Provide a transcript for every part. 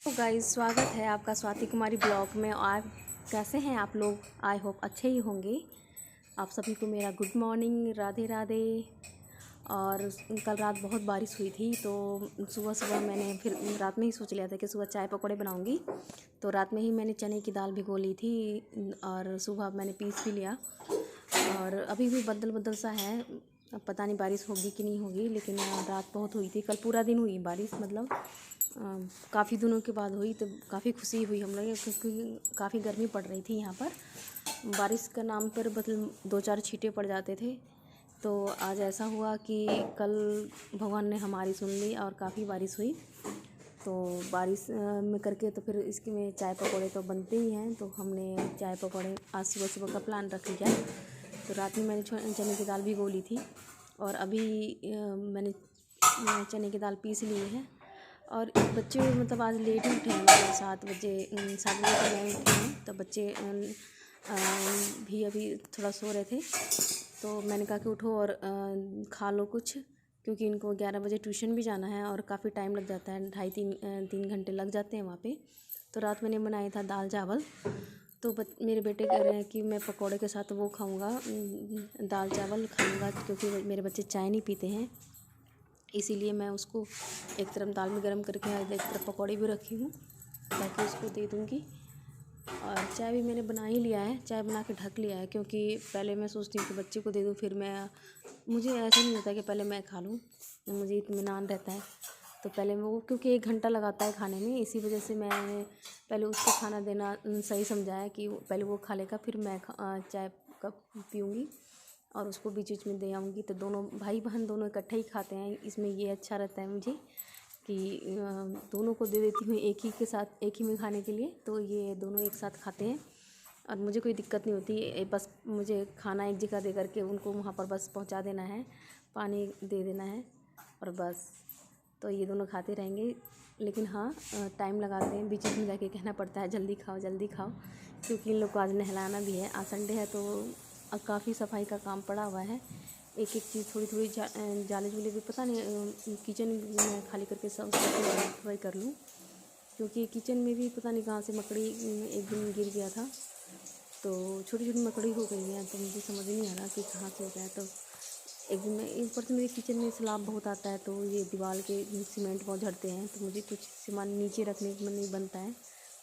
तो गाइस, स्वागत है आपका स्वाति कुमारी ब्लॉग में। और कैसे हैं आप लोग? आई होप अच्छे ही होंगे। आप सभी को मेरा गुड मॉर्निंग, राधे राधे। और कल रात बहुत बारिश हुई थी, तो सुबह सुबह मैंने फिर रात में ही सोच लिया था कि सुबह चाय पकौड़े बनाऊंगी। तो रात में ही मैंने चने की दाल भिगो ली थी और सुबह मैंने पीस भी लिया। और अभी भी बदल बदल सा है, अब पता नहीं बारिश होगी कि नहीं होगी, लेकिन रात बहुत हुई थी। कल पूरा दिन हुई बारिश, मतलब काफ़ी दिनों के बाद हुई, तो काफ़ी खुशी हुई हम लोग, क्योंकि काफ़ी गर्मी पड़ रही थी यहाँ पर। बारिश का नाम पर मतलब 2-4 छींटे पड़ जाते थे। तो आज ऐसा हुआ कि कल भगवान ने हमारी सुन ली और काफ़ी बारिश हुई। तो बारिश में करके तो फिर इसके में चाय पकौड़े तो बनते ही हैं, तो हमने चाय पकौड़े आज सुबह सुबह का प्लान रख लिया। तो रात में मैंने चने की दाल भिगो ली थी और अभी मैंने चने की दाल पीस ली है। और बच्चे मतलब आज लेट ही उठे हैं, मतलब 7 बजे तो मैं उठी हूँ। तो बच्चे भी अभी थोड़ा सो रहे थे, तो मैंने कहा कि उठो और खा लो कुछ, क्योंकि इनको 11 बजे ट्यूशन भी जाना है और काफ़ी टाइम लग जाता है, 2.5-3 घंटे लग जाते हैं वहाँ पे। तो रात मैंने बनाया था दाल चावल। तो मेरे बेटे कह रहे हैं कि मैं पकौड़े के साथ वो खाऊंगा, दाल चावल खाऊंगा, क्योंकि मेरे बच्चे चाय नहीं पीते हैं। इसीलिए मैं उसको एक तरफ दाल में गरम करके एक तरफ पकौड़े भी रखी हूँ, ताकि उसको दे दूँगी। और चाय भी मैंने बना ही लिया है, चाय बना के ढक लिया है, क्योंकि पहले मैं सोचती हूँ कि बच्चे को दे दूँ, फिर मुझे ऐसा नहीं होता कि पहले मैं खा लूँ, मुझे इत्मीनान रहता है। तो पहले वो, क्योंकि 1 घंटा लगाता है खाने में, इसी वजह से मैंने पहले उसको खाना देना सही समझा है कि पहले वो खा लेगा, फिर मैं चाय कप पीऊँगी और उसको बीच बीच में दे आऊँगी। तो दोनों भाई बहन दोनों इकट्ठे ही खाते हैं, इसमें ये अच्छा रहता है मुझे कि दोनों को दे देती हूँ एक ही के साथ, एक ही में खाने के लिए, तो ये दोनों एक साथ खाते हैं और मुझे कोई दिक्कत नहीं होती। बस मुझे खाना एक जगह दे करके उनको वहाँ पर बस पहुँचा देना है, पानी दे देना है और बस। तो ये दोनों खाते रहेंगे, लेकिन हाँ टाइम लगाते हैं, बीच में जाके कहना पड़ता है जल्दी खाओ जल्दी खाओ, क्योंकि इन लोग को आज नहलाना भी है। आज संडे है, तो काफ़ी सफाई का काम पड़ा हुआ है। एक एक चीज़ थोड़ी थोड़ी जाले जुले भी, पता नहीं किचन में खाली करके सब सफाई कर लूँ, क्योंकि किचन में भी पता नहीं कहाँ से मकड़ी एक दिन गिर गया था, तो छोटी छोटी मकड़ी हो गई है, तो मुझे समझ नहीं आ रहा कि कहाँ से हो गया। तो एक दिन में ऊपर से मेरे किचन में सैलाब बहुत आता है, तो ये दीवार के सीमेंट बहुत झड़ते हैं, तो मुझे कुछ सामान नीचे रखने में नहीं बनता है।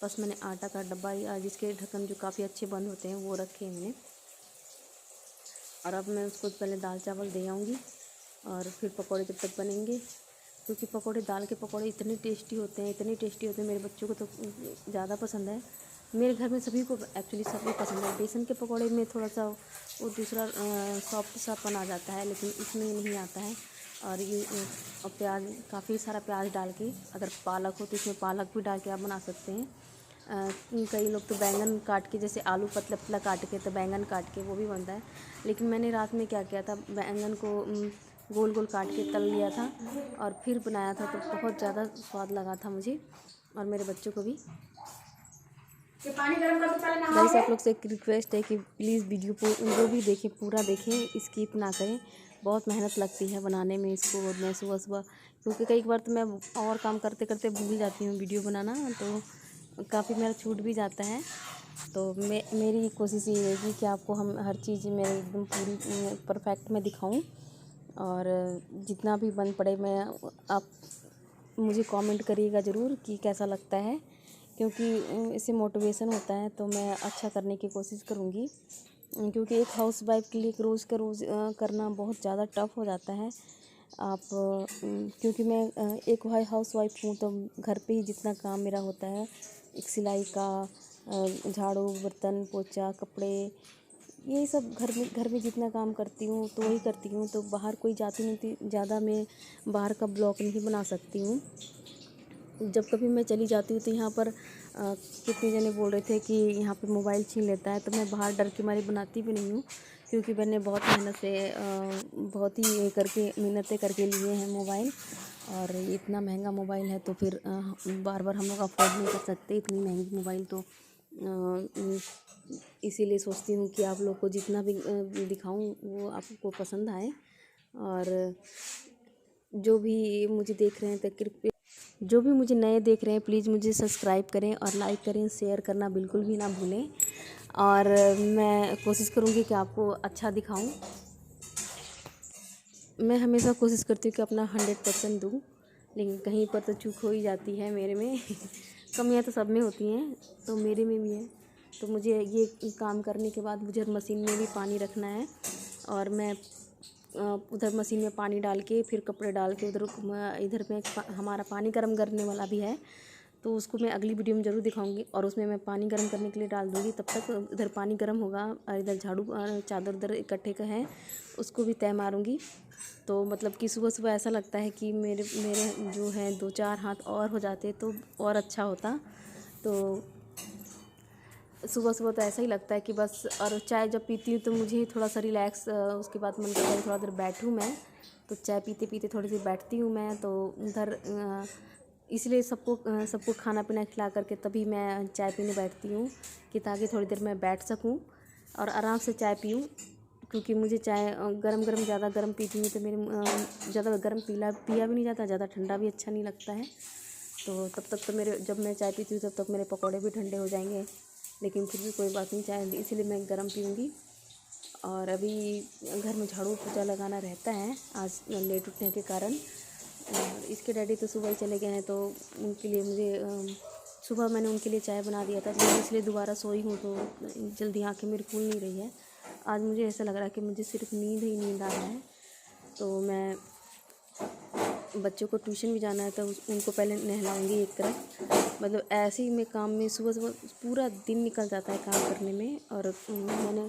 बस मैंने आटा का डब्बा या जिसके ढक्कन जो काफ़ी अच्छे बंद होते हैं वो रखे हैं मैंने। और अब मैं उसको पहले दाल चावल दे आऊँगी और फिर पकौड़े जब तक बनेंगे, क्योंकि पकौड़े, दाल के पकौड़े इतने टेस्टी होते हैं, इतने टेस्टी होते हैं। मेरे बच्चों को तो ज़्यादा पसंद है, मेरे घर में सभी को एक्चुअली सभी पसंद है। बेसन के पकौड़े में थोड़ा सा वो दूसरा सॉफ्ट सापन आ जाता है, लेकिन इसमें नहीं आता है। और ये और प्याज, काफ़ी सारा प्याज डाल के, अगर पालक हो तो इसमें पालक भी डाल के आप बना सकते हैं। कई लोग तो बैंगन काट के, जैसे आलू पतला पतला काट के, तो बैंगन काट के वो भी बनता है। लेकिन मैंने रात में क्या किया था, बैंगन को गोल गोल काट के तल लिया था और फिर बनाया था, तो बहुत ज़्यादा स्वाद लगा था मुझे और मेरे बच्चों को भी। गाइस, आप लोग से एक रिक्वेस्ट है कि प्लीज़ वीडियो को जो भी देखें पूरा देखें, स्किप ना करें। बहुत मेहनत लगती है बनाने में इसको, और मैं सुबह सुबह, क्योंकि कई बार तो मैं और काम करते करते भूल जाती हूँ वीडियो बनाना, तो काफ़ी मेरा छूट भी जाता है। तो मेरी कोशिश ये रहेगी कि आपको हम हर चीज़ मेरे एकदम पूरी परफेक्ट में दिखाऊं, और जितना भी बन पड़े मैं, आप मुझे कमेंट करिएगा ज़रूर कि कैसा लगता है, क्योंकि इससे मोटिवेशन होता है, तो मैं अच्छा करने की कोशिश करूँगी। क्योंकि एक हाउस वाइफ के लिए रोज़ का रोज़ करना बहुत ज़्यादा टफ हो जाता है। आप क्योंकि मैं एक हाउस वाइफ हूँ, तो घर पे ही जितना काम मेरा होता है, एक सिलाई का, झाड़ू बर्तन पोछा कपड़े, यही सब घर में जितना काम करती हूँ तो वही करती हूँ। तो बाहर कोई जाती नहीं थी ज़्यादा, मैं बाहर का ब्लॉग नहीं बना सकती हूँ। जब कभी मैं चली जाती हूँ तो यहाँ पर कितने जने बोल रहे थे कि यहाँ पे मोबाइल छीन लेता है, तो मैं बाहर डर के मारी बनाती भी नहीं हूँ, क्योंकि मैंने बहुत मेहनत से बहुत ही ये करके मिन्नतें करके लिए हैं मोबाइल। और इतना महंगा मोबाइल है, तो फिर बार बार हम लोग अफोर्ड नहीं कर सकते इतनी महंगी मोबाइल। तो इसीलिए सोचती हूँ कि आप लोग को जितना भी दिखाऊँ वो आपको पसंद आए। और जो भी मुझे देख रहे हैं तो कृपया जो भी मुझे नए देख रहे हैं प्लीज़ मुझे सब्सक्राइब करें और लाइक करें, शेयर करना बिल्कुल भी ना भूलें। और मैं कोशिश करूँगी कि आपको अच्छा दिखाऊं। मैं हमेशा कोशिश करती हूँ कि अपना 100% दूँ, लेकिन कहीं पर तो चूक हो ही जाती है मेरे में। कमियाँ तो सब में होती हैं, तो मेरे में भी है। तो मुझे ये काम करने के बाद मुझे मशीन में भी पानी रखना है, और मैं उधर मशीन में पानी डाल के फिर कपड़े डाल के इधर में हमारा पानी गर्म करने वाला भी है, तो उसको मैं अगली वीडियो में ज़रूर दिखाऊंगी। और उसमें मैं पानी गर्म करने के लिए डाल दूँगी। तब तक इधर पानी गर्म होगा और इधर झाड़ू चादर उधर इकट्ठे का है, उसको भी तय मारूँगी। तो मतलब कि सुबह सुबह ऐसा लगता है कि मेरे जो है 2-4 हाथ और हो जाते तो और अच्छा होता। तो सुबह सुबह तो ऐसा ही लगता है कि बस। और चाय जब पीती हूँ तो मुझे थोड़ा सा रिलैक्स, उसके बाद मन करता है थोड़ा देर बैठूँ मैं। तो चाय पीते पीते थोड़ी देर बैठती हूँ मैं। तो उधर इसलिए सबको खाना पीना खिला करके तभी मैं चाय पीने बैठती हूँ, कि ताकि थोड़ी देर मैं बैठ सकूँ और आराम से चाय पीऊँ। क्योंकि मुझे चाय गरम गरम ज़्यादा गरम पीती हूँ तो मेरे ज़्यादा गरम पिया भी नहीं जाता, ज़्यादा ठंडा भी अच्छा नहीं लगता है। तो तब तक तो जब मैं चाय पीती हूँ तब तक मेरे पकौड़े भी ठंडे हो जाएंगे, लेकिन फिर भी कोई बात नहीं, चाय इसीलिए मैं गरम पीऊँगी। और अभी घर में झाड़ू पोछा लगाना रहता है आज लेट उठने के कारण। और इसके डैडी तो सुबह ही चले गए हैं, तो उनके लिए मुझे सुबह मैंने उनके लिए चाय बना दिया था, तो इसलिए दोबारा सोई हूँ तो जल्दी आँखें मेरी खुल नहीं रही है। आज मुझे ऐसा लग रहा है कि मुझे सिर्फ नींद ही नींद आ रहा है। तो मैं बच्चों को ट्यूशन भी जाना है, तो उनको पहले नहलाऊंगी एक तरफ। मतलब ऐसे ही मैं काम में सुबह सुबह पूरा दिन निकल जाता है काम करने में। और मैंने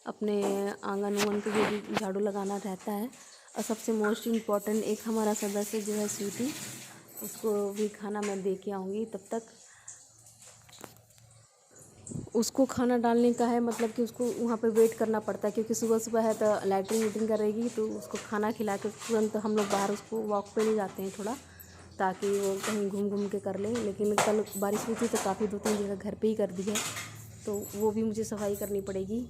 अपने आंगन वांगन को भी झाड़ू लगाना रहता है। और सबसे मोस्ट इम्पॉर्टेंट एक हमारा सदस्य जो है स्वीटी, उसको भी खाना मैं दे के आऊँगी। तब तक उसको खाना डालने का है, मतलब कि उसको वहाँ पे वेट करना पड़ता है, क्योंकि सुबह सुबह है तो लैट्रिन वैट्रिन करेगी। तो उसको खाना खिला के तुरंत हम लोग बाहर उसको वॉक पे ले जाते हैं थोड़ा, ताकि वो कहीं घूम घूम के कर ले। लेकिन कल बारिश हुई थी तो काफ़ी 2-3 जगह घर पे ही कर दी है, तो वो भी मुझे सफाई करनी पड़ेगी।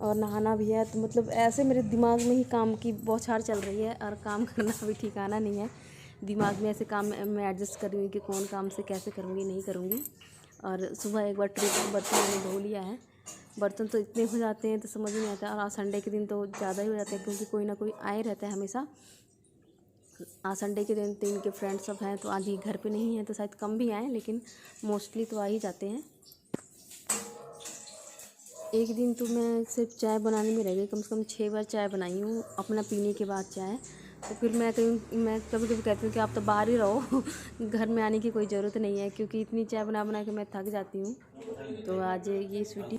और नहाना भी है। तो मतलब ऐसे मेरे दिमाग में ही काम की बौछार चल रही है, और काम करना भी ठिकाना नहीं है। दिमाग में ऐसे काम मैं एडजस्ट कर रही हूँ कि कौन काम से कैसे करूँगी नहीं करूँगी। और सुबह एक बार बर्तन मैंने धो लिया है। बर्तन तो इतने हो जाते हैं तो समझ नहीं आता। और आज संडे के दिन तो ज़्यादा ही हो जाते हैं, क्योंकि कोई ना कोई आए रहता है हमेशा। आज संडे के दिन तो इनके फ्रेंड्स सब हैं, तो आज ये घर पे नहीं है, तो शायद कम भी आए, लेकिन मोस्टली तो आ ही जाते हैं। एक दिन तो मैं सिर्फ चाय बनाने में रह गई, कम से कम 6 बार चाय बनाई हूँ अपना पीने के बाद चाय। तो फिर मैं कभी कभी कहती हूँ कि आप तो बाहर ही रहो, घर में आने की कोई ज़रूरत नहीं है, क्योंकि इतनी चाय बना बना के मैं थक जाती हूँ। तो आज ये स्वीटी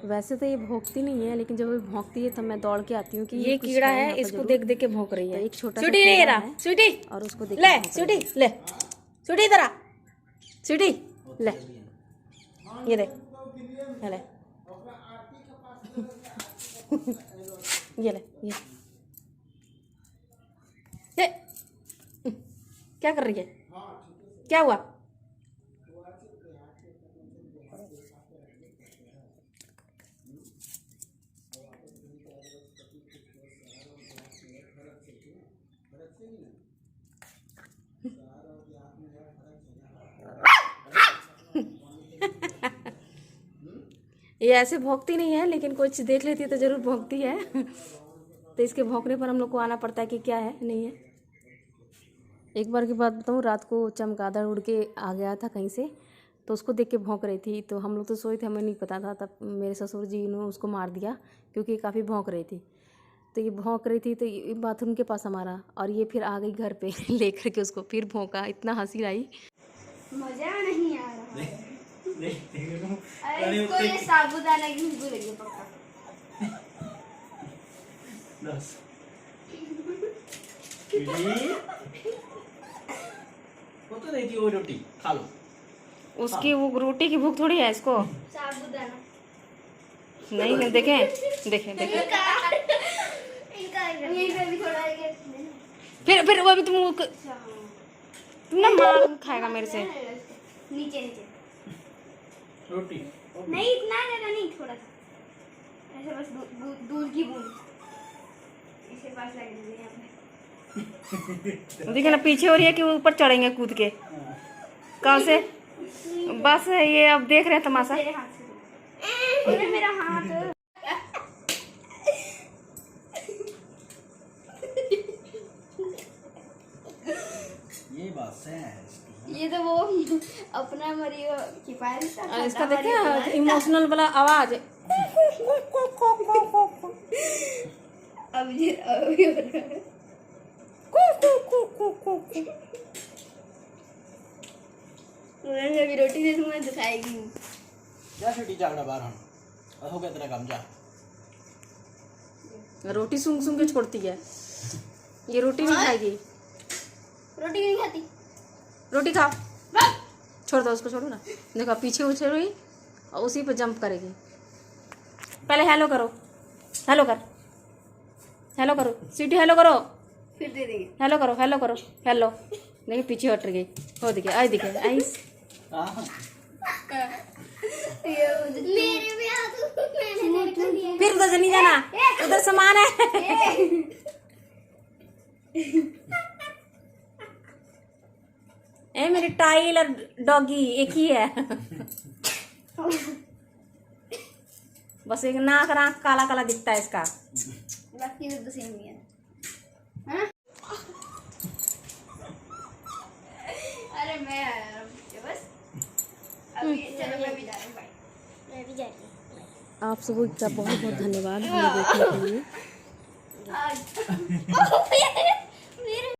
वैसे तो ये भौंकती नहीं है, लेकिन जब ये भौंकती है तब मैं दौड़ के आती हूँ कि ये कीड़ा है, इसको देख देख के भौंक रही है। तो एक छोटा सा कीड़ा है, स्वीटी, और उसको देख ले स्वीटी, ले स्वीटी इधर आ, स्वीटी ले, ये ले, ले ये ले, ये क्या कर रही है, क्या हुआ? ये ऐसे भौंकती नहीं है, लेकिन कुछ देख लेती है तो ज़रूर भौंकती है। तो इसके भौंकने पर हम लोग को आना पड़ता है कि क्या है नहीं है। एक बार की बात बताऊँ, रात को चमगादड़ उड़ के आ गया था कहीं से, तो उसको देख के भौंक रही थी। तो हम लोग तो सोए थे, हमें नहीं पता था। तब मेरे ससुर जी ने उसको मार दिया, क्योंकि काफ़ी भौंक रही थी। तो ये भौंक रही थी तो ये बाथरूम के पास हमारा, और ये फिर आ गई घर पे लेकर के उसको, फिर भौंका। इतना हंसी आई, मजा नहीं आ रहा है। अरे इसको ये साबुदाना की खुशबू लगी पक्का। वो तो देती वो रोटी खा लो। उसकी वो रोटी की भूख थोड़ी है इसको। साबुदाना नहीं देखें देखें देखें। इनका भी थोड़ा ये फिर वो अभी तुम ना मार खाएगा मेरे से। नीचे नीचे रोटी नहीं, इतना ज़्यादा नहीं, थोड़ा सा ऐसे, बस दूध की बूंद इसके पास लग रही है यहाँ पे। देखिए ना पीछे हो रही है कि ऊपर चढ़ेंगे कूद के। कहाँ से? बस ये अब देख रहे हैं तमाशा। तेरे हाथ से अरे मेरा हाथ ये बात है ये तो वो अपना मरियो किफायत का और इसका देखिए इमोशनल वाला आवाज। अब ये हो रहा है। मैंने अभी रोटी दे दूंगा दिखाएगी। जा छोटी जागड़ा बाहर हम और हो गया तेरा काम जा। रोटी सूंघ सूंघ के छोड़ती है। ये रोटी नहीं खाएगी। रोटी नहीं खाती। रोटी खाओ। छोड़ दो उसको, छोड़ो ना। देखो पीछे उछल रही और उसी पे जंप करेगी। पहले हेलो करो, हेलो कर, हेलो करो सीटी, हेलो करो, फिर दे देंगे। हेलो करो, हेलो करो, हेलो। देखिए पीछे हट गई। हो दिखे आई दिखे आई। मेरे भी हाथ मैंने कर दिया। फिर उधर से नहीं जाना, उधर सामान है। ए मेरी टाइल और डॉगी एक ही है। बस एक नाक राख काला काला दिखता है इसका। बाकी तो सेम ही है। हाँ? अरे मैं आया बस अभी चलो मैं भी जा रही हूँ। बाय। मैं भी जा रही हूँ। आप सबको का बहुत बहुत धन्यवाद हमें देखने के लिए। आज